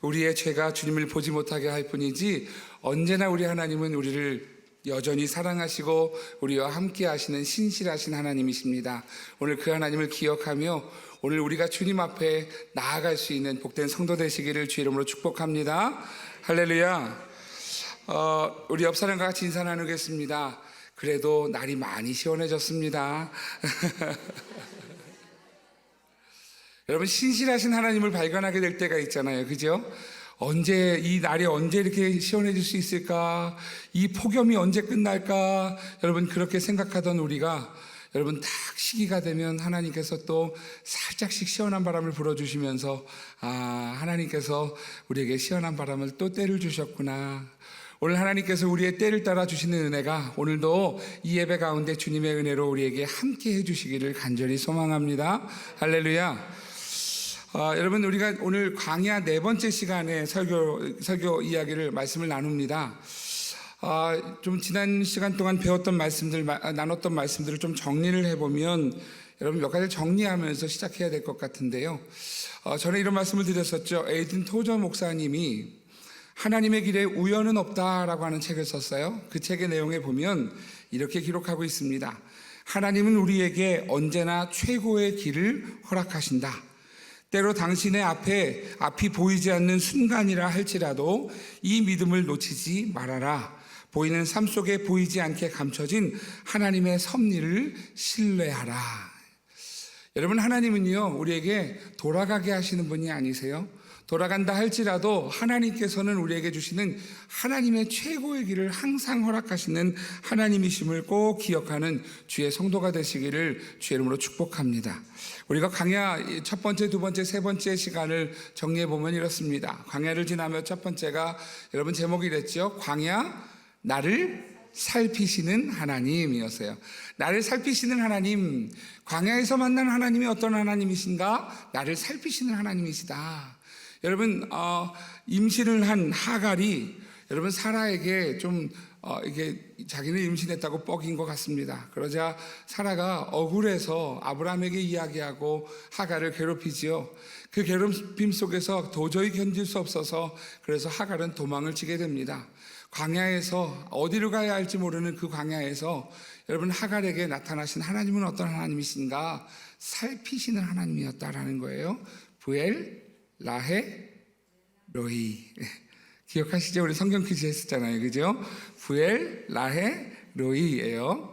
우리의 죄가 주님을 보지 못하게 할 뿐이지 언제나 우리 하나님은 우리를 여전히 사랑하시고 우리와 함께 하시는 신실하신 하나님이십니다. 오늘 그 하나님을 기억하며 오늘 우리가 주님 앞에 나아갈 수 있는 복된 성도 되시기를 주의 이름으로 축복합니다. 할렐루야. 우리 옆 사람과 같이 인사 나누겠습니다. 그래도 날이 많이 시원해졌습니다. 여러분, 신실하신 하나님을 발견하게 될 때가 있잖아요. 그죠? 이 날이 언제 이렇게 시원해질 수 있을까? 이 폭염이 언제 끝날까? 여러분, 그렇게 생각하던 우리가 여러분, 딱 시기가 되면 하나님께서 또 살짝씩 시원한 바람을 불어주시면서 하나님께서 우리에게 시원한 바람을 또 때를 주셨구나. 오늘 하나님께서 우리의 때를 따라 주시는 은혜가 오늘도 이 예배 가운데 주님의 은혜로 우리에게 함께 해주시기를 간절히 소망합니다. 할렐루야. 여러분, 우리가 오늘 광야 4번째 시간에 설교 이야기를 말씀을 나눕니다. 좀 지난 시간 동안 배웠던 말씀들, 나눴던 말씀들을 좀 정리를 해보면 여러분 몇 가지를 정리하면서 시작해야 될 것 같은데요. 전에 이런 말씀을 드렸었죠. 에이든 토저 목사님이 하나님의 길에 우연은 없다라고 하는 책을 썼어요. 그 책의 내용에 보면 이렇게 기록하고 있습니다. 하나님은 우리에게 언제나 최고의 길을 허락하신다. 때로 당신의 앞이 보이지 않는 순간이라 할지라도 이 믿음을 놓치지 말아라. 보이는 삶 속에 보이지 않게 감춰진 하나님의 섭리를 신뢰하라. 여러분, 하나님은요, 우리에게 돌아가게 하시는 분이 아니세요. 돌아간다 할지라도 하나님께서는 우리에게 주시는 하나님의 최고의 길을 항상 허락하시는 하나님이심을 꼭 기억하는 주의 성도가 되시기를 주의 이름으로 축복합니다. 우리가 광야 첫 번째, 두 번째, 세 번째 시간을 정리해 보면 이렇습니다. 광야를 지나며 첫 번째가 여러분 제목이 이랬죠. 광야 나를 살피시는 하나님이었어요. 나를 살피시는 하나님, 광야에서 만난 하나님이 어떤 하나님이신가? 나를 살피시는 하나님이시다. 여러분, 임신을 한 하갈이 여러분 사라에게 좀 이게 자기는 임신했다고 뻑인 것 같습니다. 그러자 사라가 억울해서 아브라함에게 이야기하고 하갈을 괴롭히지요. 그 괴롭힘 속에서 도저히 견딜 수 없어서 그래서 하갈은 도망을 치게 됩니다. 광야에서 어디로 가야 할지 모르는 그 광야에서 여러분 하갈에게 나타나신 하나님은 어떤 하나님이신가? 살피시는 하나님이었다라는 거예요. 부엘 라헤 로이. 기억하시죠? 우리 성경 퀴즈 했었잖아요. 그죠? 부엘 라헤 로이예요.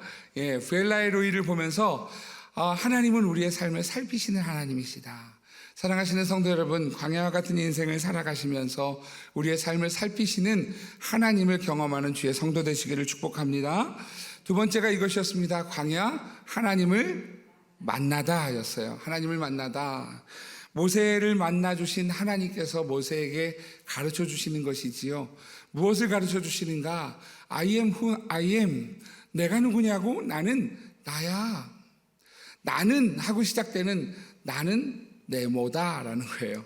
부엘 라헤 로이를 보면서 하나님은 우리의 삶을 살피시는 하나님이시다. 사랑하시는 성도 여러분, 광야와 같은 인생을 살아가시면서 우리의 삶을 살피시는 하나님을 경험하는 주의 성도 되시기를 축복합니다. 두 번째가 이것이었습니다. 광야 하나님을 만나다 하였어요. 하나님을 만나다. 모세를 만나주신 하나님께서 모세에게 가르쳐 주시는 것이지요. 무엇을 가르쳐 주시는가? I am who I am. 내가 누구냐고? 나는 나야. 나는 하고 시작되는 나는 네모다라는 거예요.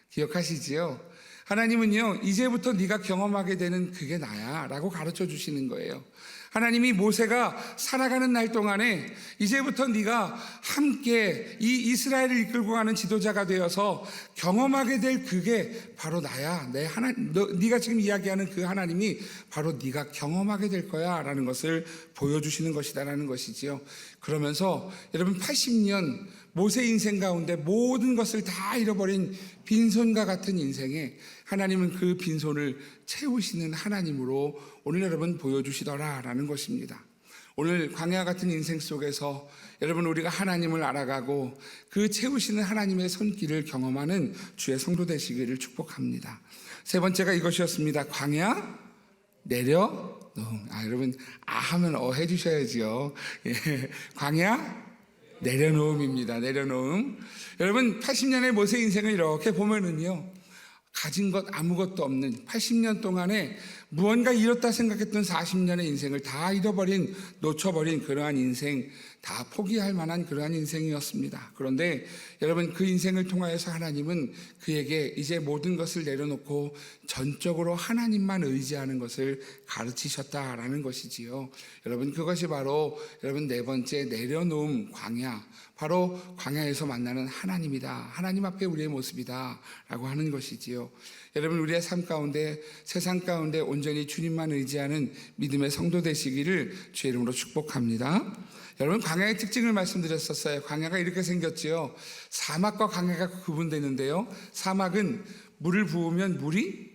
기억하시지요? 하나님은요, 이제부터 네가 경험하게 되는 그게 나야 라고 가르쳐 주시는 거예요. 하나님이 모세가 살아가는 날 동안에 이제부터 네가 함께 이 이스라엘을 이끌고 가는 지도자가 되어서 경험하게 될 그게 바로 나야. 네가 지금 이야기하는 그 하나님이 바로 네가 경험하게 될 거야 라는 것을 보여주시는 것이다라는 것이지요. 그러면서 여러분 80년 모세 인생 가운데 모든 것을 다 잃어버린 빈손과 같은 인생에 하나님은 그 빈손을 채우시는 하나님으로 오늘 여러분 보여주시더라라는 것입니다. 오늘 광야 같은 인생 속에서 여러분 우리가 하나님을 알아가고 그 채우시는 하나님의 손길을 경험하는 주의 성도 되시기를 축복합니다. 세 번째가 이것이었습니다. 광야 내려놓음. 여러분 하면 해주셔야죠. 광야 내려놓음입니다. 내려놓음. 여러분 80년의 모세 인생을 이렇게 보면은요, 가진 것 아무것도 없는 80년 동안에 무언가 잃었다 생각했던 40년의 인생을 다 잃어버린, 놓쳐버린 그러한 인생, 다 포기할 만한 그러한 인생이었습니다. 그런데 여러분, 그 인생을 통하여서 하나님은 그에게 이제 모든 것을 내려놓고 전적으로 하나님만 의지하는 것을 가르치셨다라는 것이지요. 여러분, 그것이 바로 여러분 네 번째 내려놓음 광야, 바로 광야에서 만나는 하나님이다, 하나님 앞에 우리의 모습이다 라고 하는 것이지요. 여러분, 우리의 삶 가운데, 세상 가운데 온전히 주님만 의지하는 믿음의 성도 되시기를 주의 이름으로 축복합니다. 여러분, 광야의 특징을 말씀드렸었어요. 광야가 이렇게 생겼지요. 사막과 광야가 구분되는데요, 사막은 물을 부으면 물이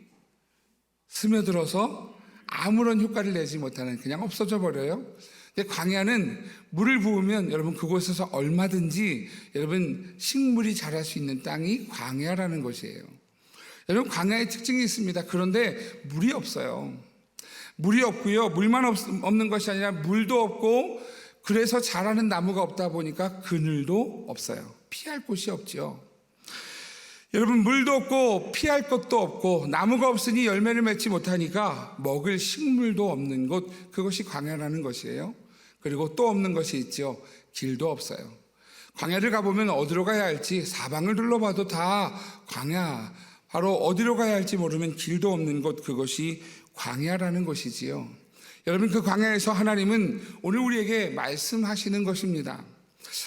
스며들어서 아무런 효과를 내지 못하는, 그냥 없어져 버려요. 근데 광야는 물을 부으면 여러분 그곳에서 얼마든지 여러분 식물이 자랄 수 있는 땅이 광야라는 것이에요. 여러분, 광야의 특징이 있습니다. 그런데 물이 없어요. 물이 없고요, 물만 없는 것이 아니라 물도 없고, 그래서 자라는 나무가 없다 보니까 그늘도 없어요. 피할 곳이 없죠. 여러분, 물도 없고 피할 것도 없고 나무가 없으니 열매를 맺지 못하니까 먹을 식물도 없는 곳, 그것이 광야라는 것이에요. 그리고 또 없는 것이 있죠. 길도 없어요. 광야를 가보면 어디로 가야 할지, 사방을 둘러봐도 다 광야, 바로 어디로 가야 할지 모르면 길도 없는 곳, 그것이 광야라는 것이지요. 여러분, 그 광야에서 하나님은 오늘 우리에게 말씀하시는 것입니다.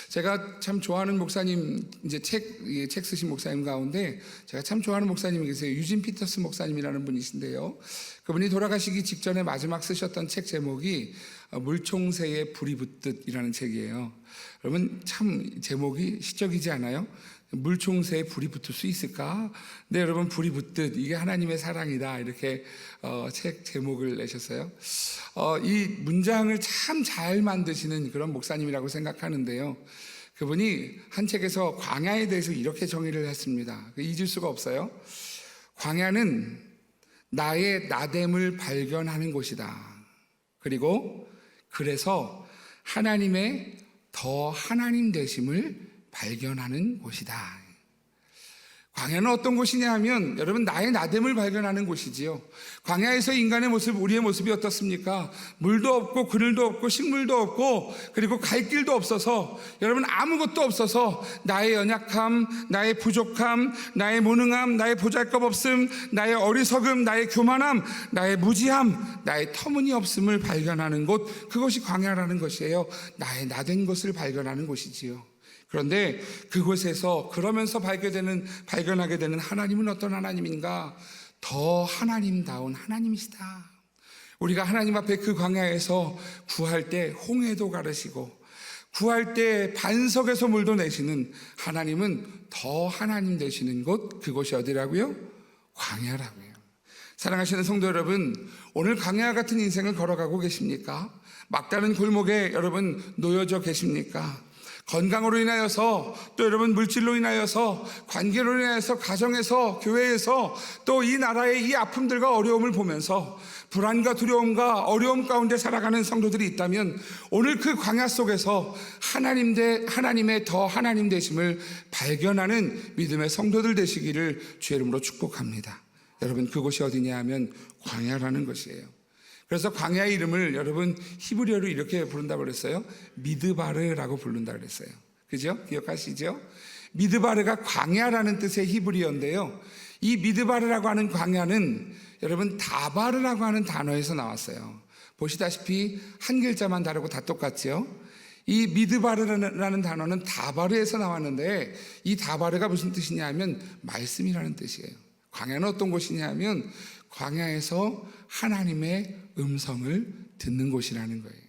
제가 참 좋아하는 목사님, 이제 책 쓰신 목사님 가운데 제가 참 좋아하는 목사님이 계세요. 유진 피터스 목사님이라는 분이신데요, 그분이 돌아가시기 직전에 마지막 쓰셨던 책 제목이 물총새에 불이 붙듯이라는 책이에요. 여러분, 참 제목이 시적이지 않아요? 물총새에 불이 붙을 수 있을까? 네, 여러분, 불이 붙듯, 이게 하나님의 사랑이다, 이렇게 책 제목을 내셨어요. 이 문장을 참 잘 만드시는 그런 목사님이라고 생각하는데요, 그분이 한 책에서 광야에 대해서 이렇게 정의를 했습니다. 잊을 수가 없어요. 광야는 나의 나됨을 발견하는 곳이다. 그리고 그래서 하나님의 더 하나님 되심을 발견하는 곳이다. 광야는 어떤 곳이냐 하면 여러분, 나의 나됨을 발견하는 곳이지요. 광야에서 인간의 모습, 우리의 모습이 어떻습니까? 물도 없고 그늘도 없고 식물도 없고, 그리고 갈 길도 없어서, 여러분 아무것도 없어서 나의 연약함, 나의 부족함, 나의 무능함, 나의 보잘것없음, 나의 어리석음, 나의 교만함, 나의 무지함, 나의 터무니없음을 발견하는 곳, 그것이 광야라는 것이에요. 나의 나된 것을 발견하는 곳이지요. 그런데 그곳에서 그러면서 발견하게 되는 하나님은 어떤 하나님인가? 더 하나님다운 하나님이시다. 우리가 하나님 앞에 그 광야에서 구할 때 홍해도 가르시고, 구할 때 반석에서 물도 내시는 하나님은 더 하나님 되시는 곳, 그곳이 어디라고요? 광야라고요. 사랑하시는 성도 여러분, 오늘 광야 같은 인생을 걸어가고 계십니까? 막다른 골목에 여러분 놓여져 계십니까? 건강으로 인하여서, 또 여러분 물질로 인하여서, 관계로 인하여서, 가정에서, 교회에서, 또 이 나라의 이 아픔들과 어려움을 보면서 불안과 두려움과 어려움 가운데 살아가는 성도들이 있다면, 오늘 그 광야 속에서 하나님의 더 하나님 되심을 발견하는 믿음의 성도들 되시기를 주의 이름으로 축복합니다. 여러분, 그곳이 어디냐 하면 광야라는 것이에요. 그래서 광야의 이름을 여러분 히브리어로 이렇게 부른다고 그랬어요. 미드바르라고 부른다 그랬어요. 그죠? 기억하시죠? 미드바르가 광야라는 뜻의 히브리어인데요, 이 미드바르라고 하는 광야는 여러분 다바르라고 하는 단어에서 나왔어요. 보시다시피 한 글자만 다르고 다 똑같죠? 이 미드바르라는 단어는 다바르에서 나왔는데, 이 다바르가 무슨 뜻이냐 하면 말씀이라는 뜻이에요. 광야는 어떤 곳이냐 하면 광야에서 하나님의 음성을 듣는 곳이라는 거예요.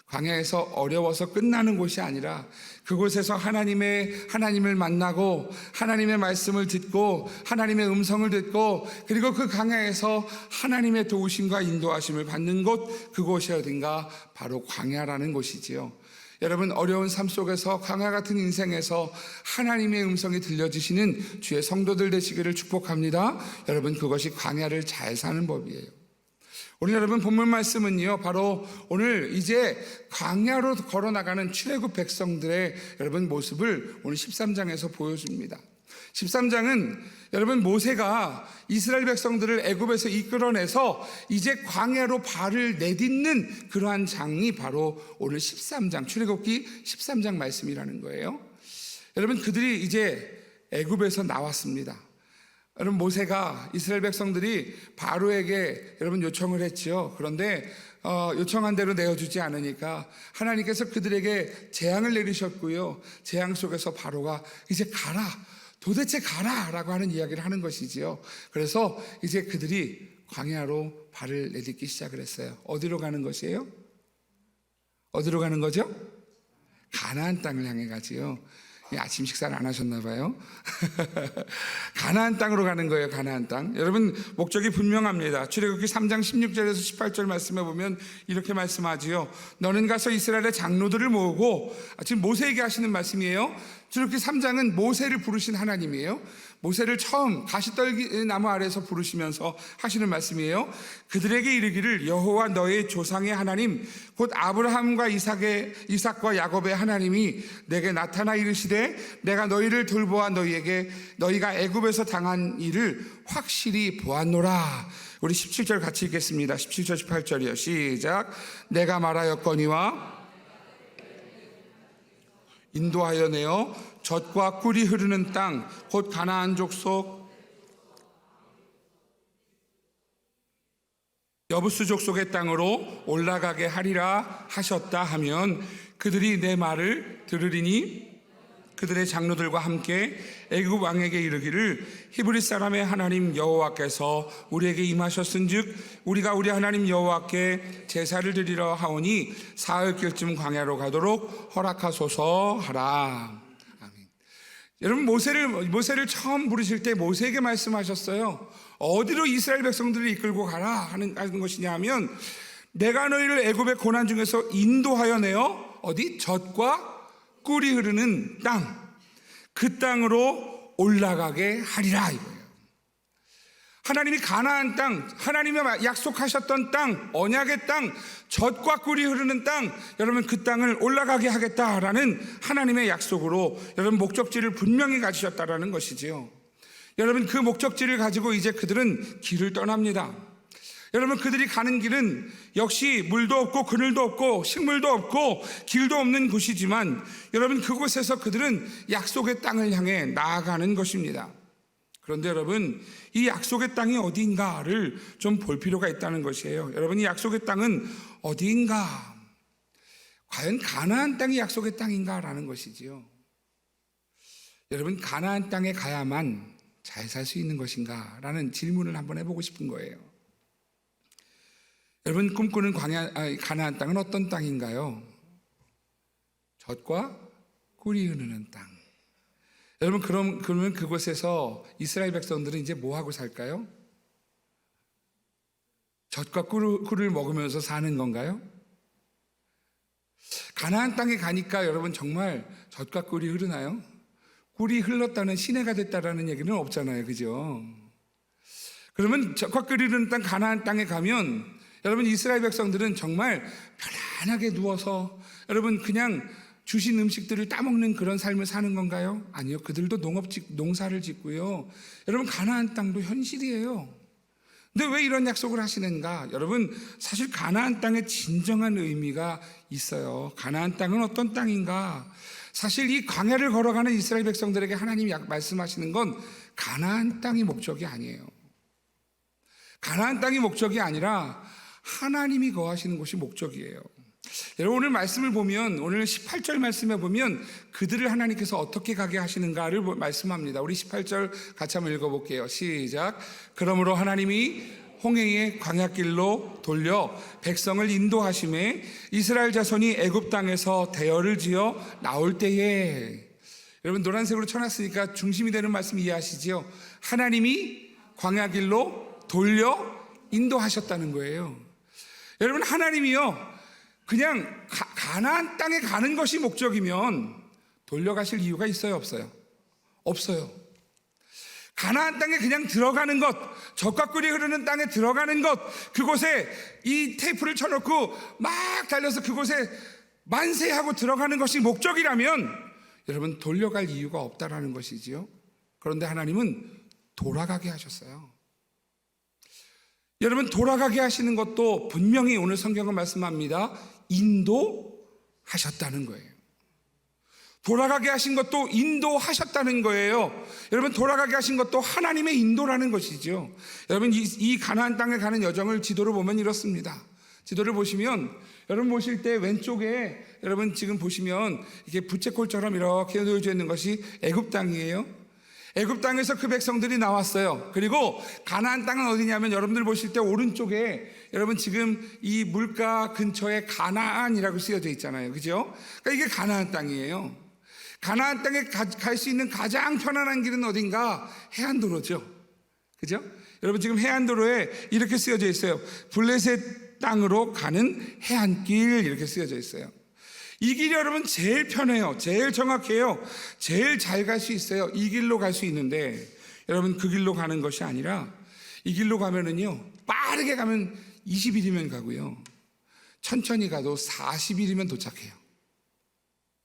광야에서 어려워서 끝나는 곳이 아니라 그곳에서 하나님을 만나고 하나님의 말씀을 듣고 하나님의 음성을 듣고, 그리고 그 광야에서 하나님의 도우심과 인도하심을 받는 곳, 그곳이 어딘가? 바로 광야라는 곳이지요. 여러분, 어려운 삶 속에서, 광야 같은 인생에서 하나님의 음성이 들려주시는 주의 성도들 되시기를 축복합니다. 여러분, 그것이 광야를 잘 사는 법이에요. 오늘 여러분 본문 말씀은요, 바로 오늘 이제 광야로 걸어나가는 출애굽 백성들의 여러분 모습을 오늘 13장에서 보여줍니다. 13장은 여러분 모세가 이스라엘 백성들을 애굽에서 이끌어내서 이제 광야로 발을 내딛는 그러한 장이 바로 오늘 13장 출애굽기 13장 말씀이라는 거예요. 여러분 그들이 이제 애굽에서 나왔습니다. 여러분 모세가 이스라엘 백성들이 바로에게 여러분 요청을 했지요. 그런데 요청한 대로 내어주지 않으니까 하나님께서 그들에게 재앙을 내리셨고요. 재앙 속에서 바로가 이제 가라, 도대체 가라 라고 하는 이야기를 하는 것이지요. 그래서 이제 그들이 광야로 발을 내딛기 시작을 했어요. 어디로 가는 것이에요? 어디로 가는 거죠? 가나안 땅을 향해 가지요. 아침 식사를 안 하셨나 봐요. 가나안 땅으로 가는 거예요. 가나안 땅. 여러분 목적이 분명합니다. 출애굽기 3장 16절에서 18절 말씀해 보면 이렇게 말씀하지요. 너는 가서 이스라엘의 장로들을 모으고, 지금 모세에게 하시는 말씀이에요. 출애굽기 3장은 모세를 부르신 하나님이에요. 모세를 처음 가시떨기 나무 아래에서 부르시면서 하시는 말씀이에요. 그들에게 이르기를 여호와 너의 조상의 하나님 곧 아브라함과 이삭과 야곱의 하나님이 내게 나타나 이르시되 내가 너희를 돌보아 너희가 애굽에서 당한 일을 확실히 보았노라. 우리 17절 같이 읽겠습니다. 17절 18절이요. 시작. 내가 말하였거니와 인도하여 내어 젖과 꿀이 흐르는 땅 곧 가나안 족속 여부스 족속의 땅으로 올라가게 하리라 하셨다 하면 그들이 내 말을 들으리니 그들의 장로들과 함께 애굽 왕에게 이르기를 히브리 사람의 하나님 여호와께서 우리에게 임하셨은즉 우리가 우리 하나님 여호와께 제사를 드리러 하오니 사흘길쯤 광야로 가도록 허락하소서 하라. 아멘. 여러분 모세를 처음 부르실 때 모세에게 말씀하셨어요. 어디로 이스라엘 백성들을 이끌고 가라 하는 것이냐 하면 내가 너희를 애굽의 고난 중에서 인도하여 내어 어디 젖과 꿀이 흐르는 땅, 그 땅으로 올라가게 하리라 이거예요. 하나님이 가나안 땅, 하나님이 약속하셨던 땅, 언약의 땅, 젖과 꿀이 흐르는 땅, 여러분 그 땅을 올라가게 하겠다라는 하나님의 약속으로 여러분 목적지를 분명히 가지셨다라는 것이지요. 여러분 그 목적지를 가지고 이제 그들은 길을 떠납니다. 여러분 그들이 가는 길은 역시 물도 없고 그늘도 없고 식물도 없고 길도 없는 곳이지만 여러분 그곳에서 그들은 약속의 땅을 향해 나아가는 것입니다. 그런데 여러분 이 약속의 땅이 어디인가를 좀 볼 필요가 있다는 것이에요. 여러분 이 약속의 땅은 어디인가? 과연 가나안 땅이 약속의 땅인가라는 것이지요. 여러분 가나안 땅에 가야만 잘 살 수 있는 것인가? 라는 질문을 한번 해보고 싶은 거예요. 여러분 꿈꾸는 가나안 땅은 어떤 땅인가요? 젖과 꿀이 흐르는 땅. 여러분 그러면 그곳에서 이스라엘 백성들은 이제 뭐 하고 살까요? 젖과 꿀을 먹으면서 사는 건가요? 가나안 땅에 가니까 여러분 정말 젖과 꿀이 흐르나요? 꿀이 흘렀다는 시내가 됐다라는 얘기는 없잖아요, 그죠? 그러면 젖과 꿀이 흐르는 땅 가나안 땅에 가면 여러분 이스라엘 백성들은 정말 편안하게 누워서 여러분 그냥 주신 음식들을 따먹는 그런 삶을 사는 건가요? 아니요. 그들도 농사를 짓고요. 여러분 가나안 땅도 현실이에요. 근데 왜 이런 약속을 하시는가? 여러분 사실 가나안 땅에 진정한 의미가 있어요. 가나안 땅은 어떤 땅인가? 사실 이 광야를 걸어가는 이스라엘 백성들에게 하나님이 말씀하시는 건 가나안 땅이 목적이 아니에요. 가나안 땅이 목적이 아니라 하나님이 거하시는 곳이 목적이에요. 여러분 오늘 말씀을 보면 오늘 18절 말씀에 보면 그들을 하나님께서 어떻게 가게 하시는가를 말씀합니다. 우리 18절 같이 한번 읽어볼게요. 시작. 그러므로 하나님이 홍해의 광야길로 돌려 백성을 인도하심에 이스라엘 자손이 애굽 땅에서 대열을 지어 나올 때에, 여러분 노란색으로 쳐놨으니까 중심이 되는 말씀 이해하시죠? 하나님이 광야길로 돌려 인도하셨다는 거예요. 여러분 하나님이요 그냥 가나안 땅에 가는 것이 목적이면 돌려가실 이유가 있어요, 없어요? 없어요. 가나안 땅에 그냥 들어가는 것, 젖과 꿀이 흐르는 땅에 들어가는 것, 그곳에 이 테이프를 쳐놓고 막 달려서 그곳에 만세하고 들어가는 것이 목적이라면 여러분 돌려갈 이유가 없다라는 것이지요. 그런데 하나님은 돌아가게 하셨어요. 여러분, 돌아가게 하시는 것도 분명히 오늘 성경은 말씀합니다. 인도하셨다는 거예요. 돌아가게 하신 것도 인도하셨다는 거예요. 여러분, 돌아가게 하신 것도 하나님의 인도라는 것이죠. 여러분, 이 가나안 땅에 가는 여정을 지도를 보면 이렇습니다. 지도를 보시면 여러분 보실 때 왼쪽에 여러분 지금 보시면 이게 부채꼴처럼 이렇게 놓여져 있는 것이 애굽 땅이에요. 애굽 땅에서 그 백성들이 나왔어요. 그리고 가나안 땅은 어디냐면 여러분들 보실 때 오른쪽에 여러분 지금 이 물가 근처에 가나안이라고 쓰여져 있잖아요. 그죠? 그러니까 이게 가나안 땅이에요. 가나안 땅에 갈 수 있는 가장 편안한 길은 어딘가? 해안도로죠. 그죠? 여러분 지금 해안도로에 이렇게 쓰여져 있어요. 블레셋 땅으로 가는 해안길 이렇게 쓰여져 있어요. 이 길이 여러분 제일 편해요. 제일 정확해요. 제일 잘 갈 수 있어요. 이 길로 갈 수 있는데 여러분 그 길로 가는 것이 아니라 이 길로 가면은요 빠르게 가면 20일이면 가고요 천천히 가도 40일이면 도착해요.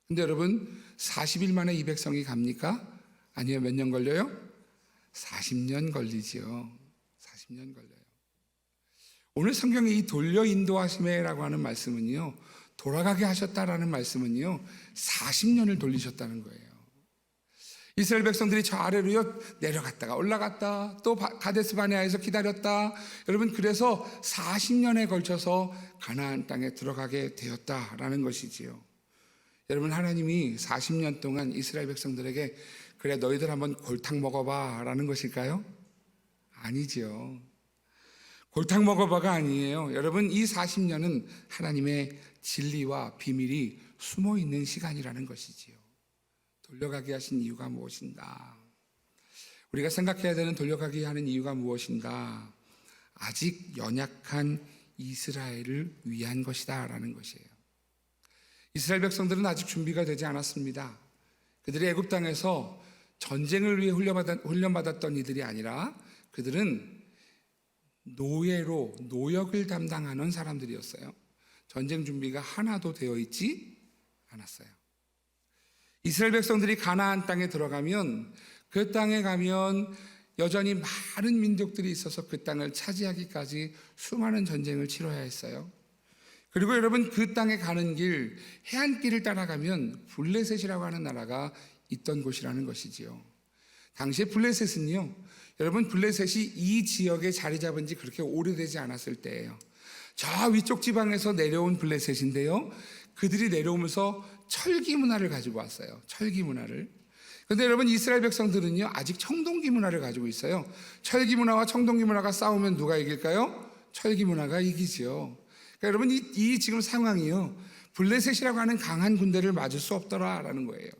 근데 여러분 40일 만에 이 백성이 갑니까? 아니요. 몇 년 걸려요? 40년 걸리지요. 40년 걸려요. 오늘 성경에 이 돌려 인도하심에라고 하는 말씀은요 돌아가게 하셨다라는 말씀은요 40년을 돌리셨다는 거예요. 이스라엘 백성들이 저 아래로요 내려갔다가 올라갔다 또 가데스 바네아에서 기다렸다. 여러분 그래서 40년에 걸쳐서 가나안 땅에 들어가게 되었다라는 것이지요. 여러분 하나님이 40년 동안 이스라엘 백성들에게 그래 너희들 한번 골탕 먹어봐 라는 것일까요? 아니지요. 골탕 먹어봐가 아니에요. 여러분 이 40년은 하나님의 진리와 비밀이 숨어있는 시간이라는 것이지요. 돌려가게 하신 이유가 무엇인가? 우리가 생각해야 되는 돌려가게 하는 이유가 무엇인가? 아직 연약한 이스라엘을 위한 것이다 라는 것이에요. 이스라엘 백성들은 아직 준비가 되지 않았습니다. 그들이 애굽 땅에서 전쟁을 위해 훈련받았던 이들이 아니라 그들은 노예로 노역을 담당하는 사람들이었어요. 전쟁 준비가 하나도 되어 있지 않았어요. 이스라엘 백성들이 가나안 땅에 들어가면 그 땅에 가면 여전히 많은 민족들이 있어서 그 땅을 차지하기까지 수많은 전쟁을 치러야 했어요. 그리고 여러분 그 땅에 가는 길 해안길을 따라가면 블레셋이라고 하는 나라가 있던 곳이라는 것이지요. 당시에 블레셋은요 여러분 블레셋이 이 지역에 자리 잡은 지 그렇게 오래되지 않았을 때예요. 저 위쪽 지방에서 내려온 블레셋인데요 그들이 내려오면서 철기 문화를 가지고 왔어요. 철기 문화를. 그런데 여러분 이스라엘 백성들은요 아직 청동기 문화를 가지고 있어요. 철기 문화와 청동기 문화가 싸우면 누가 이길까요? 철기 문화가 이기지요. 그러니까 여러분 이 지금 상황이요 블레셋이라고 하는 강한 군대를 맞을 수 없더라라는 거예요.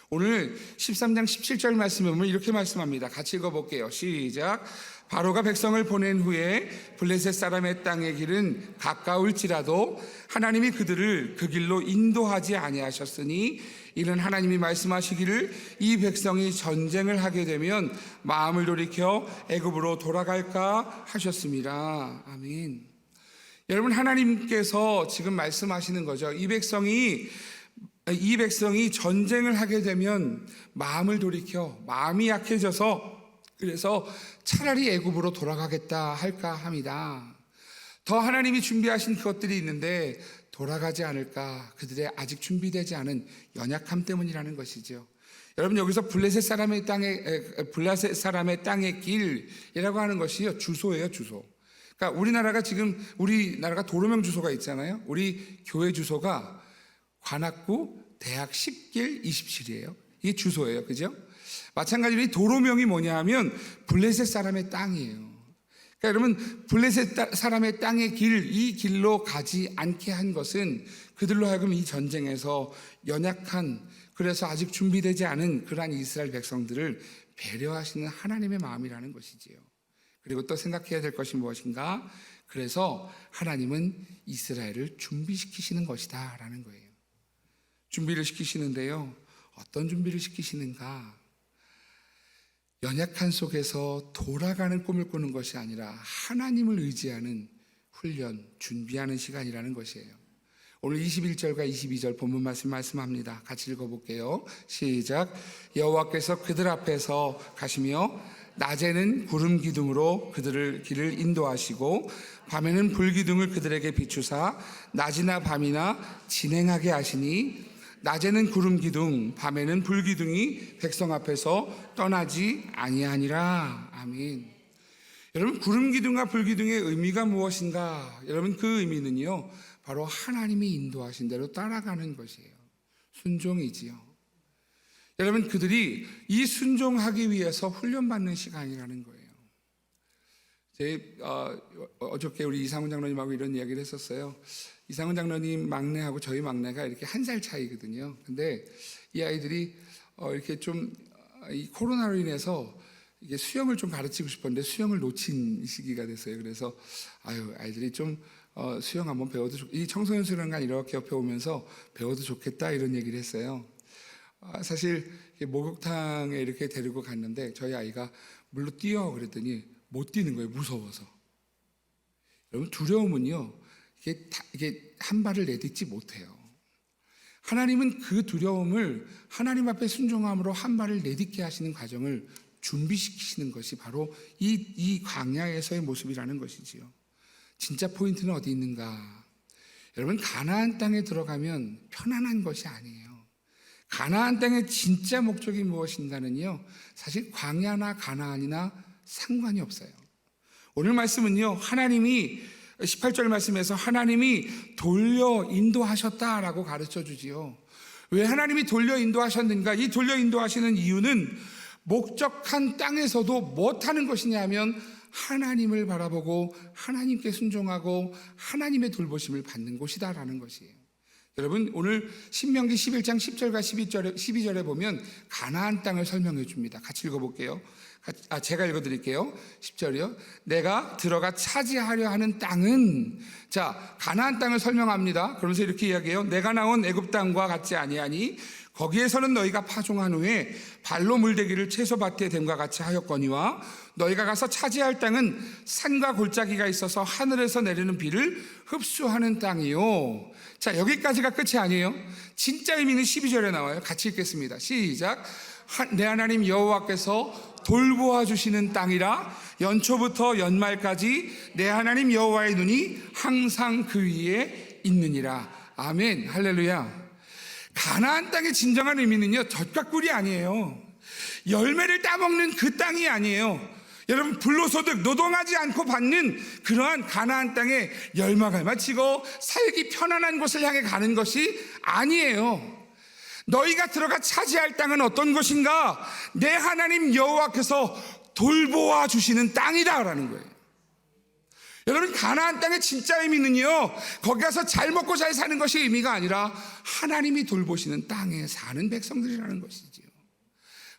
오늘 13장 17절 말씀에 보면 이렇게 말씀합니다. 같이 읽어볼게요. 시작. 바로가 백성을 보낸 후에 블레셋 사람의 땅의 길은 가까울지라도 하나님이 그들을 그 길로 인도하지 아니하셨으니 이는 하나님이 말씀하시기를 이 백성이 전쟁을 하게 되면 마음을 돌이켜 애굽으로 돌아갈까 하셨습니다. 아멘. 여러분 하나님께서 지금 말씀하시는 거죠. 이 백성이 전쟁을 하게 되면 마음을 돌이켜 마음이 약해져서 그래서 차라리 애굽으로 돌아가겠다 할까 합니다. 더 하나님이 준비하신 그것들이 있는데 돌아가지 않을까 그들의 아직 준비되지 않은 연약함 때문이라는 것이죠. 여러분 여기서 블레셋 사람의 땅의 길이라고 하는 것이요 주소예요. 주소. 그러니까 우리나라가 도로명 주소가 있잖아요. 우리 교회 주소가 관악구 대학 10길 27이에요. 이게 주소예요. 그죠? 마찬가지로 이 도로명이 뭐냐 하면 블레셋 사람의 땅이에요. 그러니까 여러분 블레셋 사람의 땅의 이 길로 가지 않게 한 것은 그들로 하여금 이 전쟁에서 연약한 그래서 아직 준비되지 않은 그러한 이스라엘 백성들을 배려하시는 하나님의 마음이라는 것이지요. 그리고 또 생각해야 될 것이 무엇인가? 그래서 하나님은 이스라엘을 준비시키시는 것이다 라는 거예요. 준비를 시키시는데요. 어떤 준비를 시키시는가? 연약한 속에서 돌아가는 꿈을 꾸는 것이 아니라 하나님을 의지하는 훈련, 준비하는 시간이라는 것이에요. 오늘 21절과 22절 본문 말씀합니다. 같이 읽어볼게요. 시작. 여호와께서 그들 앞에서 가시며 낮에는 구름 기둥으로 그들을 길을 인도하시고 밤에는 불 기둥을 그들에게 비추사 낮이나 밤이나 진행하게 하시니 낮에는 구름 기둥 밤에는 불 기둥이 백성 앞에서 떠나지 아니하니라. 아멘. 여러분, 구름 기둥과 불 기둥의 의미가 무엇인가? 여러분, 그 의미는요 바로 하나님이 인도하신 대로 따라가는 것이에요. 순종이지요. 여러분, 그들이 이 순종하기 위해서 훈련받는 시간이라는 거예요. 어저께 우리 이상훈 장로님하고 이런 이야기를 했었어요. 이상훈 장로님 막내하고 저희 막내가 이렇게 1살 차이거든요. 근데 이 아이들이 이렇게 좀 이 코로나로 인해서 이게 수영을 좀 가르치고 싶었는데 수영을 놓친 시기가 됐어요. 그래서 아이들이 좀 수영 한번 배워도 이 청소년 수련관 이렇게 옆에 오면서 배워도 좋겠다 이런 얘기를 했어요. 사실 목욕탕에 이렇게 데리고 갔는데 저희 아이가 물로 뛰어 그랬더니 못 뛰는 거예요. 무서워서. 여러분, 두려움은요 이게 한 발을 내딛지 못해요. 하나님은 그 두려움을 하나님 앞에 순종함으로 한 발을 내딛게 하시는 과정을 준비시키시는 것이 바로 이 광야에서의 모습이라는 것이지요. 진짜 포인트는 어디 있는가? 여러분, 가나안 땅에 들어가면 편안한 것이 아니에요. 가나안 땅의 진짜 목적이 무엇인가는요 사실 광야나 가나안이나 상관이 없어요. 오늘 말씀은요 하나님이 18절 말씀에서 하나님이 돌려 인도하셨다라고 가르쳐 주지요. 왜 하나님이 돌려 인도하셨는가? 이 돌려 인도하시는 이유는 목적한 땅에서도 못하는 것이냐 하면 하나님을 바라보고 하나님께 순종하고 하나님의 돌보심을 받는 곳이다라는 것이에요. 여러분, 오늘 신명기 11장 10절과 12절에 보면 가나안 땅을 설명해 줍니다. 같이 읽어볼게요. 제가 읽어드릴게요. 10절이요. 내가 들어가 차지하려 하는 땅은, 자, 가나안 땅을 설명합니다. 그러면서 이렇게 이야기해요. 내가 나온 애굽 땅과 같지 아니하니 거기에서는 너희가 파종한 후에 발로 물대기를 채소밭에 됨과 같이 하였거니와 너희가 가서 차지할 땅은 산과 골짜기가 있어서 하늘에서 내리는 비를 흡수하는 땅이요. 자, 여기까지가 끝이 아니에요. 진짜 의미는 12절에 나와요. 같이 읽겠습니다. 시작. 내 하나님 여호와께서 돌보아 주시는 땅이라 연초부터 연말까지 내 하나님 여호와의 눈이 항상 그 위에 있느니라. 아멘. 할렐루야. 가나안 땅의 진정한 의미는요 젖과 꿀이 아니에요. 열매를 따먹는 그 땅이 아니에요. 여러분, 불로소득 노동하지 않고 받는 그러한 가나안 땅에 열마갈마치고 살기 편안한 곳을 향해 가는 것이 아니에요. 너희가 들어가 차지할 땅은 어떤 것인가? 내 하나님 여호와께서 돌보아 주시는 땅이다라는 거예요. 여러분, 가나안 땅의 진짜 의미는요 거기 가서 잘 먹고 잘 사는 것이 의미가 아니라 하나님이 돌보시는 땅에 사는 백성들이라는 것이지요.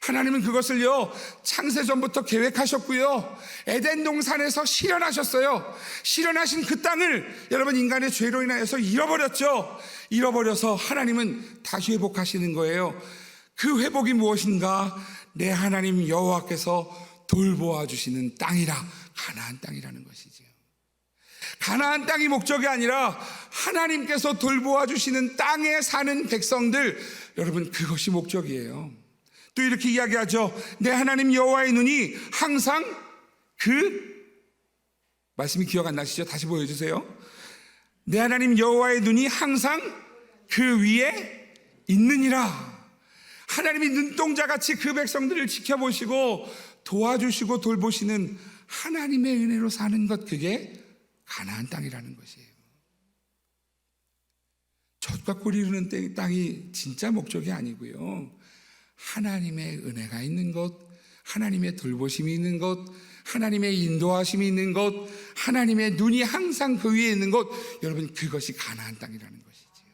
하나님은 그것을요 창세전부터 계획하셨고요 에덴 동산에서 실현하셨어요. 실현하신 그 땅을 여러분 인간의 죄로 인하여서 잃어버렸죠. 잃어버려서 하나님은 다시 회복하시는 거예요. 그 회복이 무엇인가? 내 하나님 여호와께서 돌보아 주시는 땅이라, 가나안 땅이라는 것이지요. 가나안 땅이 목적이 아니라 하나님께서 돌보아 주시는 땅에 사는 백성들, 여러분 그것이 목적이에요. 또 이렇게 이야기하죠. 내 하나님 여호와의 눈이 항상 말씀이 기억 안 나시죠? 다시 보여주세요. 내 하나님 여호와의 눈이 항상 그 위에 있느니라. 하나님이 눈동자같이 그 백성들을 지켜보시고 도와주시고 돌보시는 하나님의 은혜로 사는 것, 그게 가나안 땅이라는 것이에요. 젖과 꿀이 흐르는 땅이 진짜 목적이 아니고요, 하나님의 은혜가 있는 곳, 하나님의 돌보심이 있는 곳, 하나님의 인도하심이 있는 곳, 하나님의 눈이 항상 그 위에 있는 곳, 여러분 그것이 가나안 땅이라는 것이지요.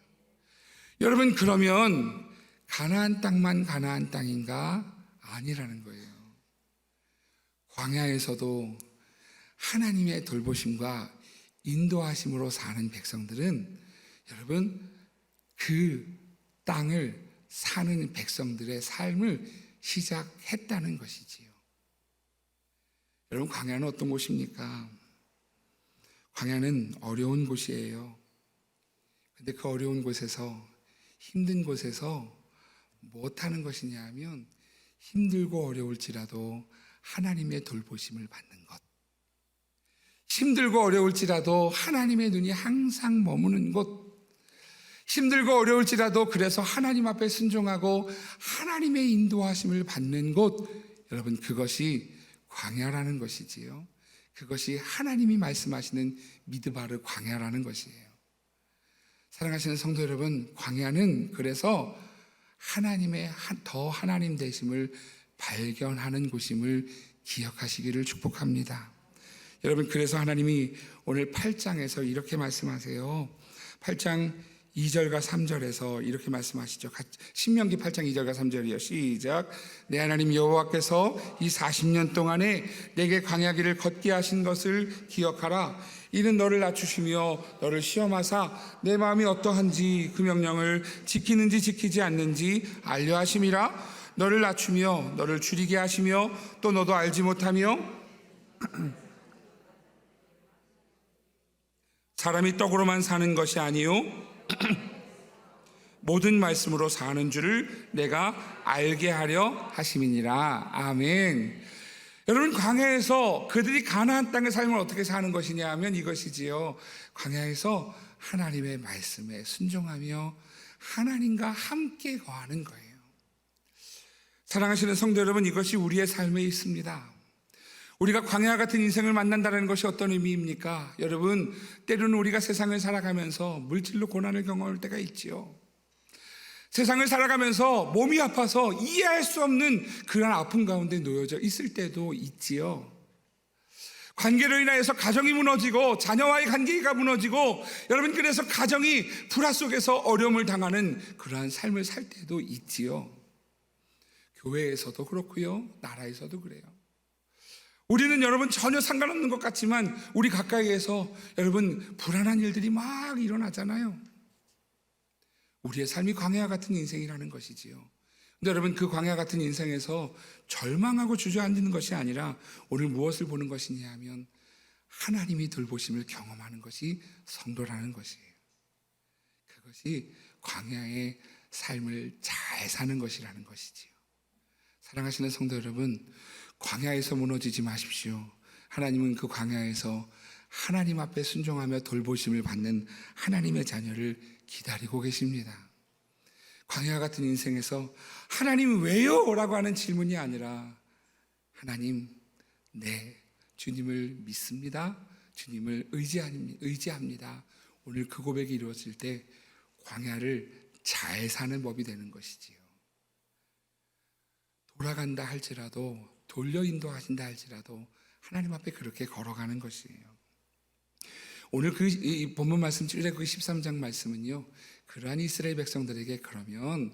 여러분, 그러면 가나안 땅만 가나안 땅인가? 아니라는 거예요. 광야에서도 하나님의 돌보심과 인도하심으로 사는 백성들은 여러분 그 땅을 사는 백성들의 삶을 시작했다는 것이지요. 여러분, 광야는 어떤 곳입니까? 광야는 어려운 곳이에요. 근데 그 어려운 곳에서, 힘든 곳에서 못하는 것이냐 하면 힘들고 어려울지라도 하나님의 돌보심을 받는 것, 힘들고 어려울지라도 하나님의 눈이 항상 머무는 곳, 힘들고 어려울지라도 그래서 하나님 앞에 순종하고 하나님의 인도하심을 받는 곳, 여러분 그것이 광야라는 것이지요. 그것이 하나님이 말씀하시는 미드바르 광야라는 것이에요. 사랑하시는 성도 여러분, 광야는 그래서 하나님의 더 하나님 되심을 발견하는 곳임을 기억하시기를 축복합니다. 여러분, 그래서 하나님이 오늘 8장에서 이렇게 말씀하세요. 8장 2절과 3절에서 이렇게 말씀하시죠. 신명기 8장 2절과 3절이요. 시작. 내 하나님 여호와께서 이 40년 동안에 내게 광야길을 걷게 하신 것을 기억하라. 이는 너를 낮추시며 너를 시험하사 내 마음이 어떠한지 그 명령을 지키는지 지키지 않는지 알려 하심이라. 너를 낮추며 너를 줄이게 하시며 또 너도 알지 못하며 사람이 떡으로만 사는 것이 아니요 모든 말씀으로 사는 줄을 내가 알게 하려 하심이니라. 아멘. 여러분, 광야에서 그들이 가나안 땅의 삶을 어떻게 사는 것이냐 하면 이것이지요. 광야에서 하나님의 말씀에 순종하며 하나님과 함께 거하는 거예요. 사랑하시는 성도 여러분, 이것이 우리의 삶에 있습니다. 우리가 광야 같은 인생을 만난다는 것이 어떤 의미입니까? 여러분, 때로는 우리가 세상을 살아가면서 물질로 고난을 경험할 때가 있지요. 세상을 살아가면서 몸이 아파서 이해할 수 없는 그런 아픔 가운데 놓여져 있을 때도 있지요. 관계로 인하여서 가정이 무너지고 자녀와의 관계가 무너지고, 여러분 그래서 가정이 불화 속에서 어려움을 당하는 그러한 삶을 살 때도 있지요. 교회에서도 그렇고요, 나라에서도 그래요. 우리는 여러분 전혀 상관없는 것 같지만 우리 가까이에서 여러분 불안한 일들이 막 일어나잖아요. 우리의 삶이 광야 같은 인생이라는 것이지요. 근데 여러분, 그 광야 같은 인생에서 절망하고 주저앉는 것이 아니라 오늘 무엇을 보는 것이냐 하면 하나님이 돌보심을 경험하는 것이 성도라는 것이에요. 그것이 광야의 삶을 잘 사는 것이라는 것이지요. 사랑하시는 성도 여러분, 광야에서 무너지지 마십시오. 하나님은 그 광야에서 하나님 앞에 순종하며 돌보심을 받는 하나님의 자녀를 기다리고 계십니다. 광야 같은 인생에서 하나님 왜요? 라고 하는 질문이 아니라 하나님, 네, 주님을 믿습니다. 주님을 의지합니다. 오늘 그 고백이 이루어질 때 광야를 잘 사는 법이 되는 것이지요. 돌아간다 할지라도, 돌려 인도하신다 할지라도 하나님 앞에 그렇게 걸어가는 것이에요. 오늘 이 본문 말씀 출애굽기 13장 말씀은요, 그러한 이스라엘 백성들에게 그러면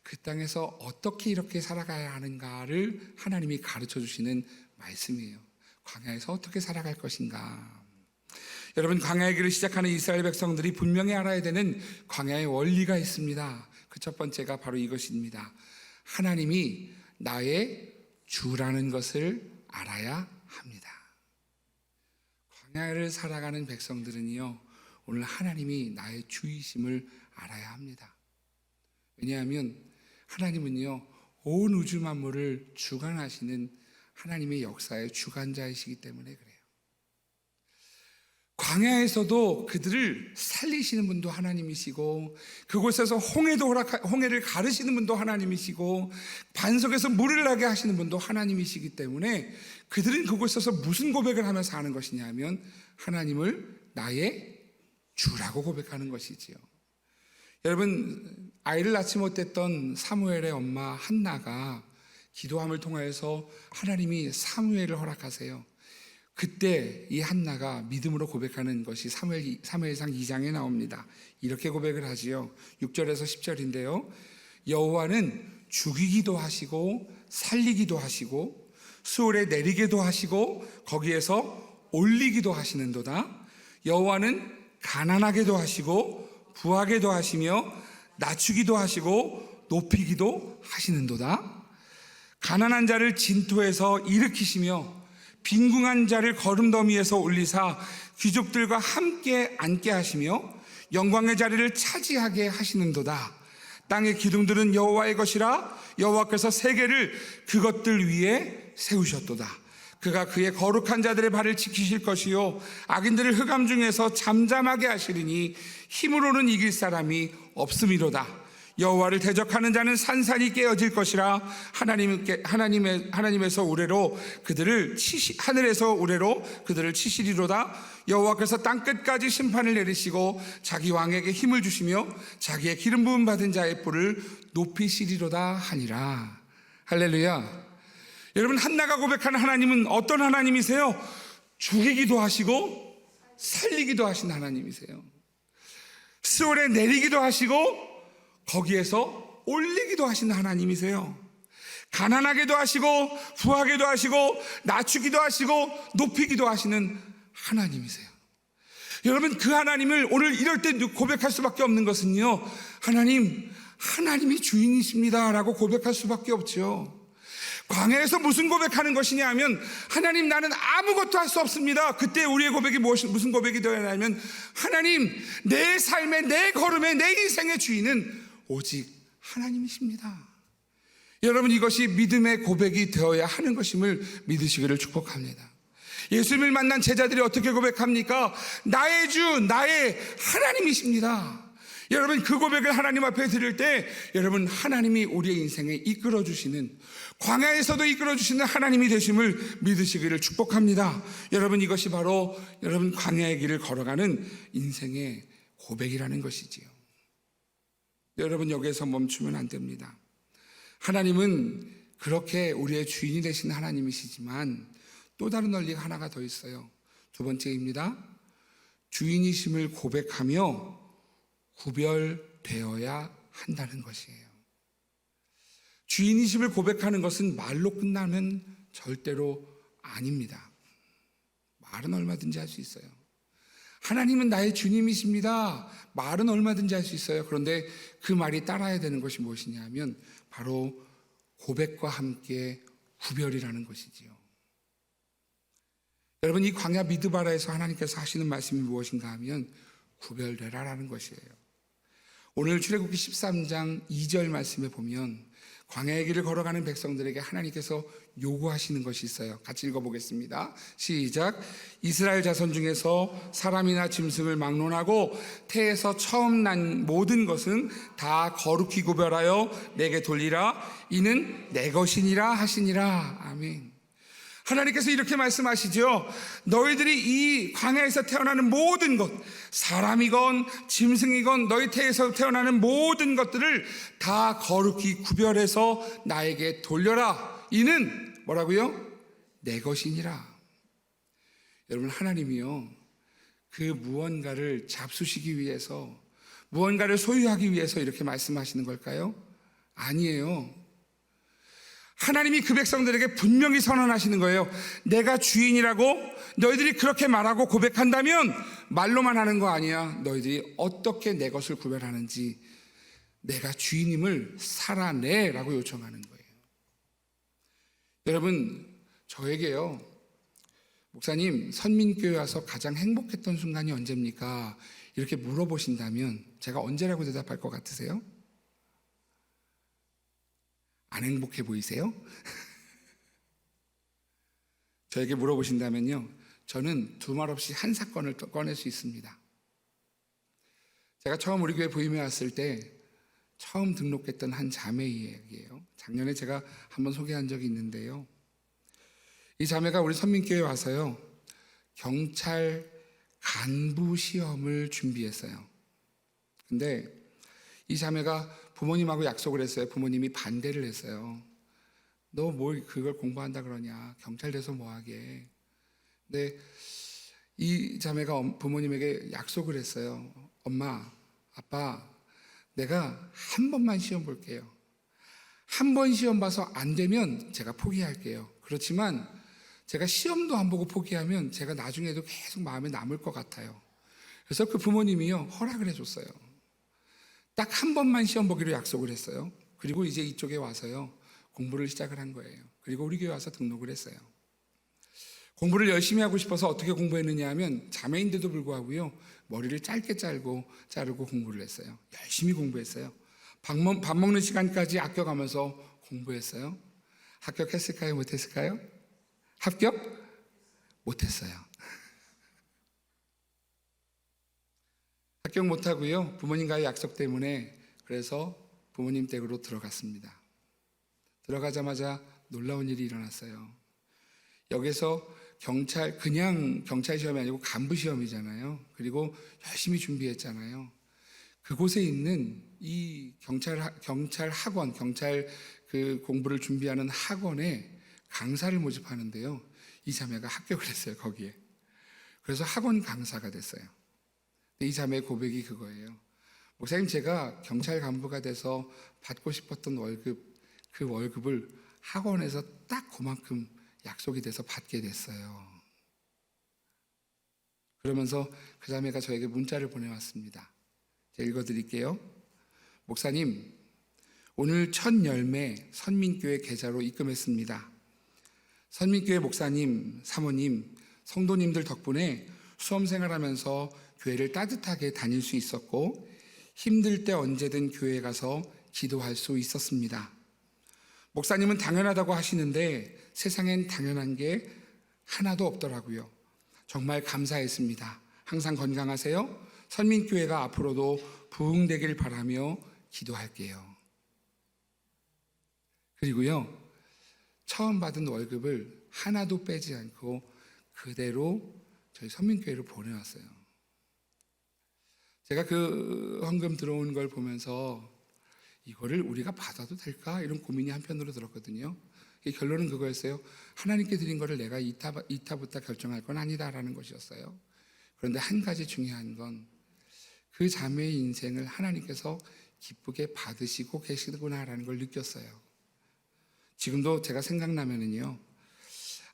그 땅에서 어떻게 이렇게 살아가야 하는가를 하나님이 가르쳐 주시는 말씀이에요. 광야에서 어떻게 살아갈 것인가. 여러분, 광야의 길을 시작하는 이스라엘 백성들이 분명히 알아야 되는 광야의 원리가 있습니다. 그 첫 번째가 바로 이것입니다. 하나님이 나의 주라는 것을 알아야 합니다. 광야를 살아가는 백성들은요, 오늘 하나님이 나의 주이심을 알아야 합니다. 왜냐하면 하나님은요, 온 우주 만물을 주관하시는 하나님의 역사의 주관자이시기 때문에 그래요. 광야에서도 그들을 살리시는 분도 하나님이시고, 그곳에서 홍해를 가르시는 분도 하나님이시고, 반석에서 물을 나게 하시는 분도 하나님이시기 때문에 그들은 그곳에서 무슨 고백을 하며 사는 것이냐 하면 하나님을 나의 주라고 고백하는 것이지요. 여러분, 아이를 낳지 못했던 사무엘의 엄마 한나가 기도함을 통하여서 하나님이 사무엘을 허락하세요. 그때 이 한나가 믿음으로 고백하는 것이 사무엘상 2장에 나옵니다. 이렇게 고백을 하지요. 6절에서 10절인데요. 여호와는 죽이기도 하시고 살리기도 하시고 수월에 내리게도 하시고 거기에서 올리기도 하시는도다. 여호와는 가난하게도 하시고 부하게도 하시며 낮추기도 하시고 높이기도 하시는도다. 가난한 자를 진토에서 일으키시며 빈궁한 자를 거름더미에서 올리사 귀족들과 함께 앉게 하시며 영광의 자리를 차지하게 하시는도다. 땅의 기둥들은 여호와의 것이라 여호와께서 세계를 그것들 위에 세우셨도다. 그가 그의 거룩한 자들의 발을 지키실 것이요 악인들을 흑암 중에서 잠잠하게 하시리니 힘으로는 이길 사람이 없음이로다. 여호와를 대적하는 자는 산산이 깨어질 것이라. 하나님에서 우레로 그들을 하늘에서 우레로 그들을 치시리로다. 여호와께서 땅 끝까지 심판을 내리시고 자기 왕에게 힘을 주시며 자기의 기름 부음 받은 자의 뿔을 높이시리로다 하니라. 할렐루야. 여러분, 한나가 고백하는 하나님은 어떤 하나님이세요? 죽이기도 하시고 살리기도 하신 하나님이세요. 스올에 내리기도 하시고 거기에서 올리기도 하시는 하나님이세요. 가난하게도 하시고 부하게도 하시고 낮추기도 하시고 높이기도 하시는 하나님이세요. 여러분, 그 하나님을 오늘 이럴 때 고백할 수밖에 없는 것은요, 하나님이 주인이십니다 라고 고백할 수밖에 없죠. 광야에서 무슨 고백하는 것이냐 하면, 하나님, 나는 아무것도 할 수 없습니다. 그때 우리의 고백이 무슨 고백이 되어야 하면, 하나님, 내 삶의, 내 걸음의, 내 인생의 주인은 오직 하나님이십니다. 여러분, 이것이 믿음의 고백이 되어야 하는 것임을 믿으시기를 축복합니다. 예수님을 만난 제자들이 어떻게 고백합니까? 나의 주, 나의 하나님이십니다. 여러분, 그 고백을 하나님 앞에 드릴 때, 여러분, 하나님이 우리의 인생에 이끌어주시는, 광야에서도 이끌어주시는 하나님이 되심을 믿으시기를 축복합니다. 여러분, 이것이 바로 여러분 광야의 길을 걸어가는 인생의 고백이라는 것이지요. 여러분, 여기에서 멈추면 안 됩니다. 하나님은 그렇게 우리의 주인이 되신 하나님이시지만 또 다른 원리가 하나가 더 있어요. 두 번째입니다. 주인이심을 고백하며 구별되어야 한다는 것이에요. 주인이심을 고백하는 것은 말로 끝나면 절대로 아닙니다. 말은 얼마든지 할 수 있어요. 하나님은 나의 주님이십니다. 말은 얼마든지 할 수 있어요. 그런데 그 말이 따라야 되는 것이 무엇이냐 하면 바로 고백과 함께 구별이라는 것이지요. 여러분, 이 광야 미드바라에서 하나님께서 하시는 말씀이 무엇인가 하면 구별되라라는 것이에요. 오늘 출애굽기 13장 2절 말씀에 보면 광야의 길을 걸어가는 백성들에게 하나님께서 요구하시는 것이 있어요. 같이 읽어보겠습니다. 시작. 이스라엘 자손 중에서 사람이나 짐승을 막론하고 태에서 처음 난 모든 것은 다 거룩히 구별하여 내게 돌리라. 이는 내 것이니라 하시니라. 아멘. 하나님께서 이렇게 말씀하시죠. 너희들이 이 광야에서 태어나는 모든 것, 사람이건 짐승이건 너희 태에서 태어나는 모든 것들을 다 거룩히 구별해서 나에게 돌려라. 이는 뭐라고요? 내 것이니라. 여러분, 하나님이요, 그 무언가를 잡수시기 위해서, 무언가를 소유하기 위해서 이렇게 말씀하시는 걸까요? 아니에요. 하나님이 그 백성들에게 분명히 선언하시는 거예요. 내가 주인이라고 너희들이 그렇게 말하고 고백한다면 말로만 하는 거 아니야. 너희들이 어떻게 내 것을 구별하는지 내가 주인임을 살아내라고 요청하는 거예요. 여러분, 저에게요, 목사님, 선민교회 와서 가장 행복했던 순간이 언제입니까? 이렇게 물어보신다면 제가 언제라고 대답할 것 같으세요? 안 행복해 보이세요? 저에게 물어보신다면요, 저는 두말 없이 한 사건을 꺼낼 수 있습니다. 제가 처음 우리 교회 부임해 왔을 때 처음 등록했던 한 자매 이야기예요. 작년에 제가 한번 소개한 적이 있는데요, 이 자매가 우리 선민교회에 와서요, 경찰 간부 시험을 준비했어요. 근데 이 자매가 부모님하고 약속을 했어요. 부모님이 반대를 했어요. 너 뭘 그걸 공부한다 그러냐, 경찰 돼서 뭐하게. 근데 이 자매가 부모님에게 약속을 했어요. 엄마, 아빠, 내가 한 번만 시험 볼게요. 한 번 시험 봐서 안 되면 제가 포기할게요. 그렇지만 제가 시험도 안 보고 포기하면 제가 나중에도 계속 마음에 남을 것 같아요. 그래서 그 부모님이요, 허락을 해줬어요. 딱 한 번만 시험 보기로 약속을 했어요. 그리고 이제 이쪽에 와서요, 공부를 시작을 한 거예요. 그리고 우리 교회 와서 등록을 했어요. 공부를 열심히 하고 싶어서 어떻게 공부했느냐 하면 자매인데도 불구하고요, 머리를 짧게 자르고 공부를 했어요. 열심히 공부했어요. 밥 먹는 시간까지 아껴가면서 공부했어요. 합격했을까요? 못했을까요? 합격? 못했어요. 합격 못하고요, 부모님과의 약속 때문에 그래서 부모님 댁으로 들어갔습니다. 들어가자마자 놀라운 일이 일어났어요. 여기서 그냥 경찰 시험이 아니고 간부 시험이잖아요. 그리고 열심히 준비했잖아요. 그곳에 있는 이 경찰 학원, 경찰 그 공부를 준비하는 학원에 강사를 모집하는데요, 이 자매가 합격을 했어요, 거기에. 그래서 학원 강사가 됐어요. 이 자매의 고백이 그거예요. 목사님, 제가 경찰 간부가 돼서 받고 싶었던 그 월급을 학원에서 딱 그만큼 약속이 돼서 받게 됐어요. 그러면서 그 자매가 저에게 문자를 보내왔습니다. 제가 읽어드릴게요. 목사님, 오늘 첫 열매 선민교회 계좌로 입금했습니다. 선민교회 목사님, 사모님, 성도님들 덕분에 수험생활하면서 교회를 따뜻하게 다닐 수 있었고 힘들 때 언제든 교회에 가서 기도할 수 있었습니다. 목사님은 당연하다고 하시는데 세상엔 당연한 게 하나도 없더라고요. 정말 감사했습니다. 항상 건강하세요. 선민교회가 앞으로도 부흥되길 바라며 기도할게요. 그리고요, 처음 받은 월급을 하나도 빼지 않고 그대로 저희 선민교회로 보내왔어요. 제가 그 헌금 들어온 걸 보면서 이거를 우리가 받아도 될까? 이런 고민이 한편으로 들었거든요. 결론은 그거였어요. 하나님께 드린 거를 내가 이타부타 결정할 건 아니다라는 것이었어요. 그런데 한 가지 중요한 건 그 자매의 인생을 하나님께서 기쁘게 받으시고 계시구나라는 걸 느꼈어요. 지금도 제가 생각나면은요,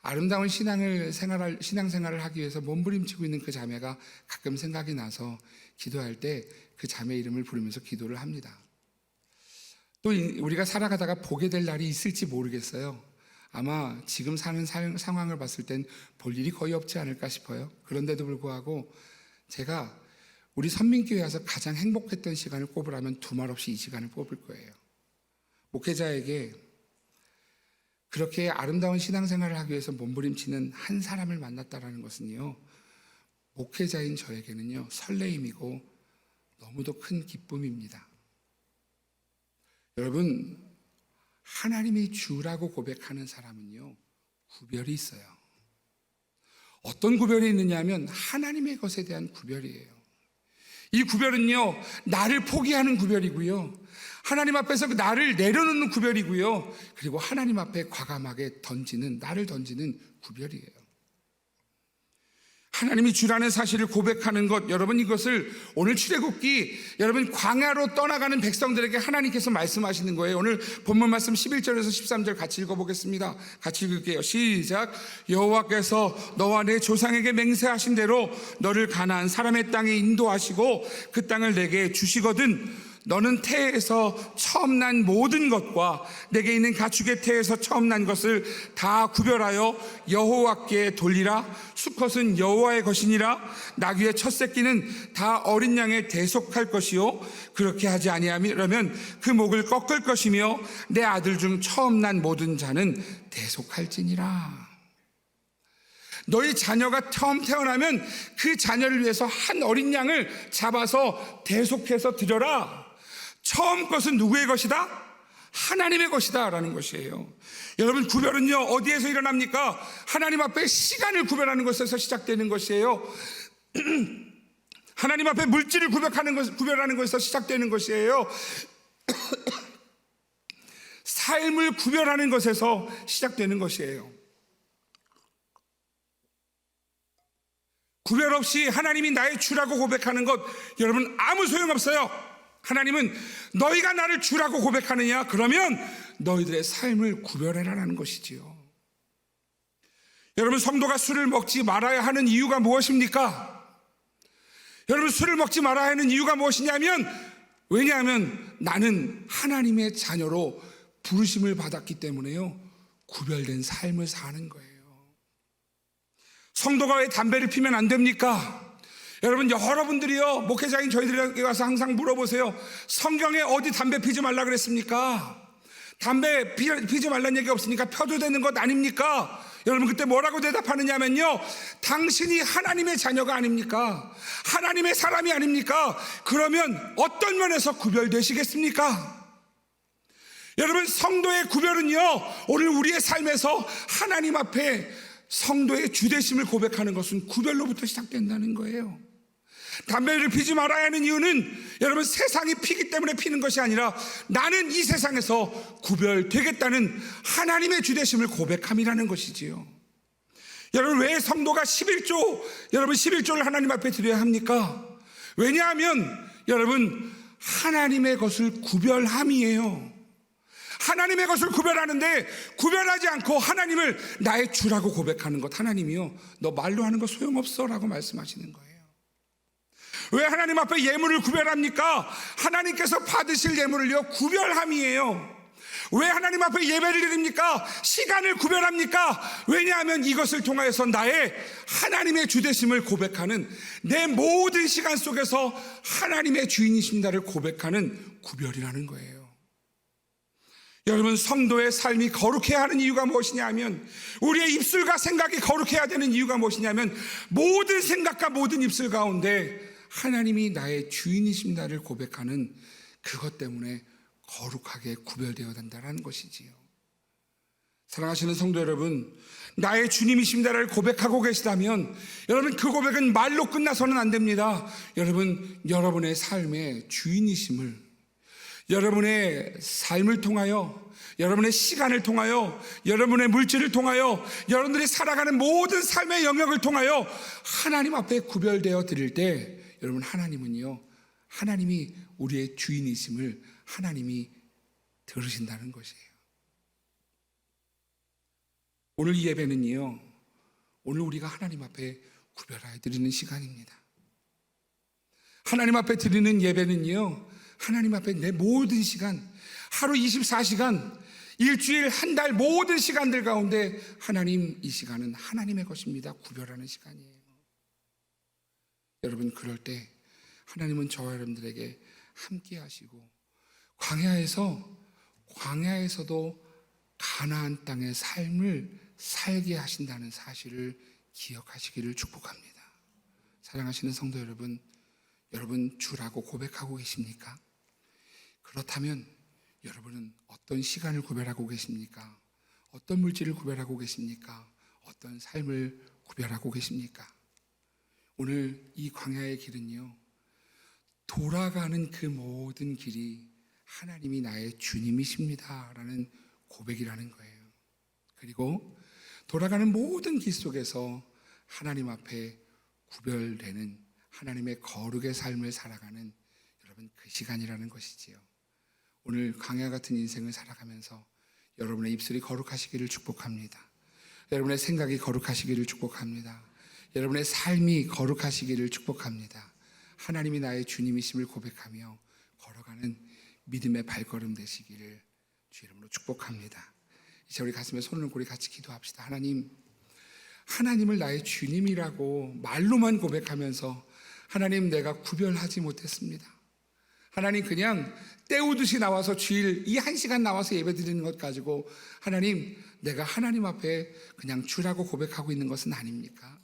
아름다운 신앙생활을 하기 위해서 몸부림치고 있는 그 자매가 가끔 생각이 나서 기도할 때 그 자매 이름을 부르면서 기도를 합니다. 또 우리가 살아가다가 보게 될 날이 있을지 모르겠어요. 아마 지금 사는 상황을 봤을 땐 볼 일이 거의 없지 않을까 싶어요. 그런데도 불구하고 제가 우리 선민교회 와서 가장 행복했던 시간을 꼽으라면 두말 없이 이 시간을 뽑을 거예요. 목회자에게 그렇게 아름다운 신앙생활을 하기 위해서 몸부림치는 한 사람을 만났다는 것은요, 목회자인 저에게는요, 설레임이고 너무도 큰 기쁨입니다. 여러분, 하나님이 주라고 고백하는 사람은요, 구별이 있어요. 어떤 구별이 있느냐 하면 하나님의 것에 대한 구별이에요. 이 구별은요, 나를 포기하는 구별이고요, 하나님 앞에서 나를 내려놓는 구별이고요, 그리고 하나님 앞에 과감하게 나를 던지는 구별이에요. 하나님이 주라는 사실을 고백하는 것, 여러분, 이것을 오늘 출애굽기, 여러분, 광야로 떠나가는 백성들에게 하나님께서 말씀하시는 거예요. 오늘 본문 말씀 11절에서 13절 같이 읽어보겠습니다. 같이 읽을게요. 시작. 여호와께서 너와 내 조상에게 맹세하신 대로 너를 가나안 사람의 땅에 인도하시고 그 땅을 내게 주시거든 너는 태에서 처음 난 모든 것과 내게 있는 가축의 태에서 처음 난 것을 다 구별하여 여호와께 돌리라. 수컷은 여호와의 것이니라. 나귀의 첫 새끼는 다 어린 양에 대속할 것이요 그렇게 하지 아니하면 그 목을 꺾을 것이며 내 아들 중 처음 난 모든 자는 대속할지니라. 너희 자녀가 처음 태어나면 그 자녀를 위해서 한 어린 양을 잡아서 대속해서 드려라. 처음 것은 누구의 것이다? 하나님의 것이다 라는 것이에요. 여러분, 구별은요 어디에서 일어납니까? 하나님 앞에 시간을 구별하는 것에서 시작되는 것이에요. 하나님 앞에 물질을 구별하는 것에서 시작되는 것이에요. 삶을 구별하는 것에서 시작되는 것이에요. 구별 없이 하나님이 나의 주라고 고백하는 것, 여러분, 아무 소용없어요. 하나님은 너희가 나를 주라고 고백하느냐? 그러면 너희들의 삶을 구별해라라는 것이지요. 여러분, 성도가 술을 먹지 말아야 하는 이유가 무엇입니까? 여러분, 술을 먹지 말아야 하는 이유가 무엇이냐면, 왜냐하면 나는 하나님의 자녀로 부르심을 받았기 때문에요, 구별된 삶을 사는 거예요. 성도가 왜 담배를 피면 안 됩니까? 여러분, 여러분들이요, 목회자인 저희들에게 와서 항상 물어보세요. 성경에 어디 담배 피지 말라 그랬습니까? 담배 피지 말라는 얘기 없으니까 펴도 되는 것 아닙니까? 여러분, 그때 뭐라고 대답하느냐면요, 당신이 하나님의 자녀가 아닙니까? 하나님의 사람이 아닙니까? 그러면 어떤 면에서 구별되시겠습니까? 여러분, 성도의 구별은요, 오늘 우리의 삶에서 하나님 앞에 성도의 주되심을 고백하는 것은 구별로부터 시작된다는 거예요. 담배를 피지 말아야 하는 이유는 여러분, 세상이 피기 때문에 피는 것이 아니라 나는 이 세상에서 구별되겠다는 하나님의 주되심을 고백함이라는 것이지요. 여러분, 왜 성도가 11조를 하나님 앞에 드려야 합니까? 왜냐하면 여러분, 하나님의 것을 구별함이에요. 하나님의 것을 구별하는데, 구별하지 않고 하나님을 나의 주라고 고백하는 것, 하나님이요, 너 말로 하는 거 소용없어 라고 말씀하시는 거예요. 왜 하나님 앞에 예물을 구별합니까? 하나님께서 받으실 예물을요, 구별함이에요. 왜 하나님 앞에 예배를 드립니까? 시간을 구별합니까? 왜냐하면 이것을 통하여서 나의 하나님의 주되심을 고백하는, 내 모든 시간 속에서 하나님의 주인이십니다를 고백하는 구별이라는 거예요. 여러분, 성도의 삶이 거룩해야 하는 이유가 무엇이냐 하면, 우리의 입술과 생각이 거룩해야 되는 이유가 무엇이냐면, 모든 생각과 모든 입술 가운데 하나님이 나의 주인이십니다를 고백하는 그것 때문에 거룩하게 구별되어야 된다는 것이지요. 사랑하시는 성도 여러분, 나의 주님이십니다를 고백하고 계시다면 여러분, 그 고백은 말로 끝나서는 안 됩니다. 여러분, 여러분의 삶의 주인이심을, 여러분의 삶을 통하여, 여러분의 시간을 통하여, 여러분의 물질을 통하여, 여러분들이 살아가는 모든 삶의 영역을 통하여 하나님 앞에 구별되어 드릴 때, 여러분, 하나님은요, 하나님이 우리의 주인이심을 하나님이 들으신다는 것이에요. 오늘 이 예배는요, 오늘 우리가 하나님 앞에 구별하여 드리는 시간입니다. 하나님 앞에 드리는 예배는요, 하나님 앞에 내 모든 시간, 하루 24시간, 일주일, 한 달 모든 시간들 가운데 하나님, 이 시간은 하나님의 것입니다. 구별하는 시간이에요. 여러분, 그럴 때 하나님은 저와 여러분들에게 함께 하시고, 광야에서도 가나안 땅의 삶을 살게 하신다는 사실을 기억하시기를 축복합니다. 사랑하시는 성도 여러분, 여러분 주라고 고백하고 계십니까? 그렇다면 여러분은 어떤 시간을 구별하고 계십니까? 어떤 물질을 구별하고 계십니까? 어떤 삶을 구별하고 계십니까? 오늘 이 광야의 길은요, 돌아가는 그 모든 길이 하나님이 나의 주님이십니다 라는 고백이라는 거예요. 그리고 돌아가는 모든 길 속에서 하나님 앞에 구별되는 하나님의 거룩의 삶을 살아가는 여러분, 그 시간이라는 것이지요. 오늘 광야 같은 인생을 살아가면서 여러분의 입술이 거룩하시기를 축복합니다. 여러분의 생각이 거룩하시기를 축복합니다. 여러분의 삶이 거룩하시기를 축복합니다. 하나님이 나의 주님이심을 고백하며 걸어가는 믿음의 발걸음 되시기를 주 이름으로 축복합니다. 이제 우리 가슴에 손을 얹고 우리 같이 기도합시다. 하나님을 나의 주님이라고 말로만 고백하면서 하나님, 내가 구별하지 못했습니다. 하나님, 그냥 때우듯이 나와서 주일 이 1시간 나와서 예배 드리는 것 가지고 하나님, 내가 하나님 앞에 그냥 주라고 고백하고 있는 것은 아닙니까?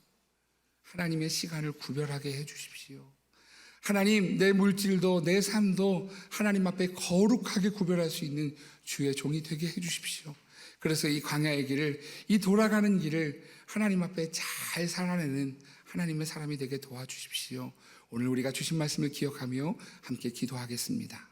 하나님의 시간을 구별하게 해주십시오. 하나님, 내 물질도 내 삶도 하나님 앞에 거룩하게 구별할 수 있는 주의 종이 되게 해주십시오. 그래서 이 광야의 길을, 이 돌아가는 길을 하나님 앞에 잘 살아내는 하나님의 사람이 되게 도와주십시오. 오늘 우리가 주신 말씀을 기억하며 함께 기도하겠습니다.